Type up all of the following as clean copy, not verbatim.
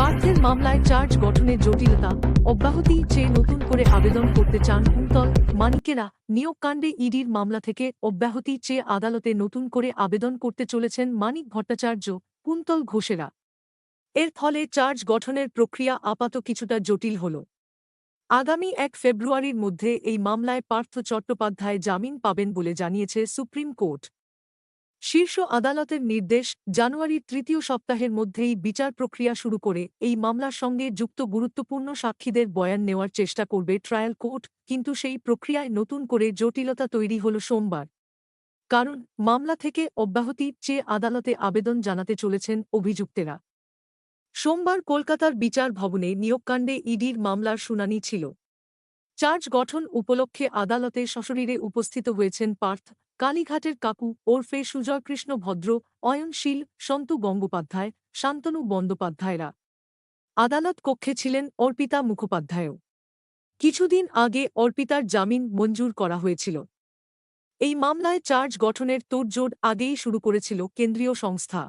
পার্থের মামলায় চার্জ গঠনে জটিলতা অব্যাহতি চেয়ে নতুন করে আবেদন করতে চান কুন্তল মানিকেরা। নিয়োগকাণ্ডে ইডির মামলা থেকে অব্যাহতি চেয়ে আদালতে নতুন করে আবেদন করতে চলেছেন মানিক ভট্টাচার্য, কুন্তল ঘোষেরা। এর ফলে চার্জ গঠনের প্রক্রিয়া আপাত কিছুটা জটিল হল। আগামী ১ ফেব্রুয়ারির মধ্যে এই মামলায় পার্থ চট্টোপাধ্যায় জামিন পাবেন বলে জানিয়েছে সুপ্রিম কোর্ট। শীর্ষ আদালতের নির্দেশ, জানুয়ারির তৃতীয় সপ্তাহের মধ্যেই বিচার প্রক্রিয়া শুরু করে এই মামলার সঙ্গে যুক্ত গুরুত্বপূর্ণ সাক্ষীদের বয়ান নেওয়ার চেষ্টা করবে ট্রায়াল কোর্ট। কিন্তু সেই প্রক্রিয়ায় নতুন করে জটিলতা তৈরি হল সোমবার। কারণ, মামলা থেকে অব্যাহতি চেয়ে আদালতে আবেদন জানাতে চলেছেন অভিযুক্তেরা। সোমবার কলকাতার বিচার ভবনে নিয়োগকাণ্ডে ইডির মামলার শুনানি ছিল। চার্জ গঠন উপলক্ষে আদালতে সশরীরে উপস্থিত হয়েছেন পার্থ, কালীঘাটের কাকু ওরফে সুজয়কৃষ্ণ ভদ্র, অয়নশীল, সন্তু গঙ্গোপাধ্যায়, শান্তনু বন্দ্যোপাধ্যায়রা। আদালত কক্ষে ছিলেন অর্পিতা মুখোপাধ্যায়ও। কিছুদিন আগে অর্পিতার জামিন মঞ্জুর করা হয়েছিল। এই মামলায় চার্জ গঠনের তোড়জোড় আগেই শুরু করেছিল কেন্দ্রীয় সংস্থা।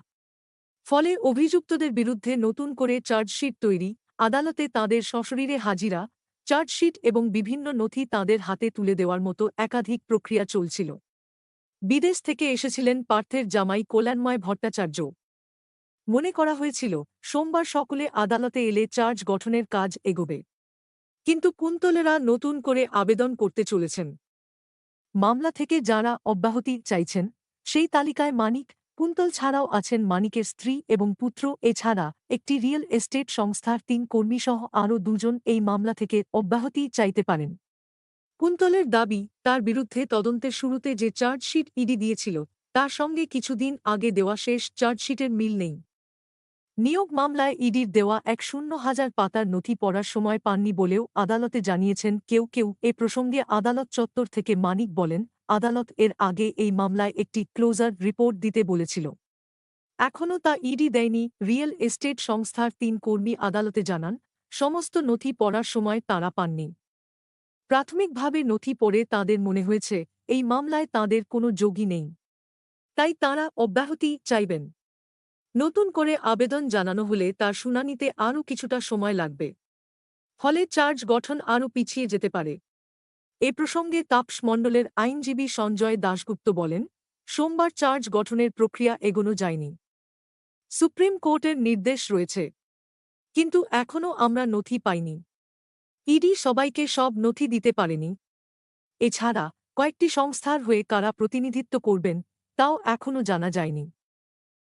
ফলে অভিযুক্তদের বিরুদ্ধে নতুন করে চার্জশিট তৈরি, আদালতে তাঁদের সশরীরে হাজিরা, চার্জশিট এবং বিভিন্ন নথি তাঁদের হাতে তুলে দেওয়ার মতো একাধিক প্রক্রিয়া চলছিল। বিদেশ থেকে এসেছিলেন পার্থের জামাই কল্যাণময় ভট্টাচার্য। মনে করা হয়েছিল সোমবার সকলে আদালতে এলে চার্জ গঠনের কাজ এগোবে। কিন্তু কুন্তলেরা নতুন করে আবেদন করতে চলেছেন। মামলা থেকে যাঁরা অব্যাহতি চাইছেন সেই তালিকায় মানিক, কুন্তল ছাড়াও আছেন মানিকের স্ত্রী এবং পুত্র। এছাড়া একটি রিয়েল এস্টেট সংস্থার ৩ কর্মীসহ আরও ২ জন এই মামলা থেকে অব্যাহতি চাইতে পারেন। কুন্তলের দাবি, তার বিরুদ্ধে তদন্তের শুরুতে যে চার্জশিট ইডি দিয়েছিল তার সঙ্গে কিছুদিন আগে দেওয়া শেষ চার্জশিটের মিল নেই। নিয়োগ মামলায় ইডির দেওয়া ১০০,০০০ পাতার নথি পড়ার সময় পাননি বলেও আদালতে জানিয়েছেন কেউ কেউ। এ প্রসঙ্গে আদালত চত্বর থেকে মানিক বলেন, আদালত এর আগে এই মামলায় একটি ক্লোজার রিপোর্ট দিতে বলেছিল। এখনও তা ইডি দেয়নি। রিয়েল এস্টেট সংস্থার ৩ কর্মী আদালতে জানান, সমস্ত নথি পড়ার সময় তাঁরা পাননি। প্রাথমিকভাবে নথি পড়ে তাঁদের মনে হয়েছে এই মামলায় তাঁদের কোনো যোগই নেই। তাই তাঁরা অব্যাহতি চাইবেন। নতুন করে আবেদন জানানো হলে তার শুনানিতে আরও কিছুটা সময় লাগবে। ফলে চার্জ গঠন আরও পিছিয়ে যেতে পারে। এ প্রসঙ্গে তাপস মণ্ডলের আইনজীবী সঞ্জয় দাশগুপ্ত বলেন, সোমবার চার্জ গঠনের প্রক্রিয়া এগোনো যায়নি। সুপ্রিম কোর্টের নির্দেশ রয়েছে, কিন্তু এখনও আমরা নথি পাইনি। ইডি সবাইকে সব নথি দিতে পারেনি। এছাড়া কয়েকটি সংস্থার হয়ে কারা প্রতিনিধিত্ব করবেন তাও এখনও জানা যায়নি।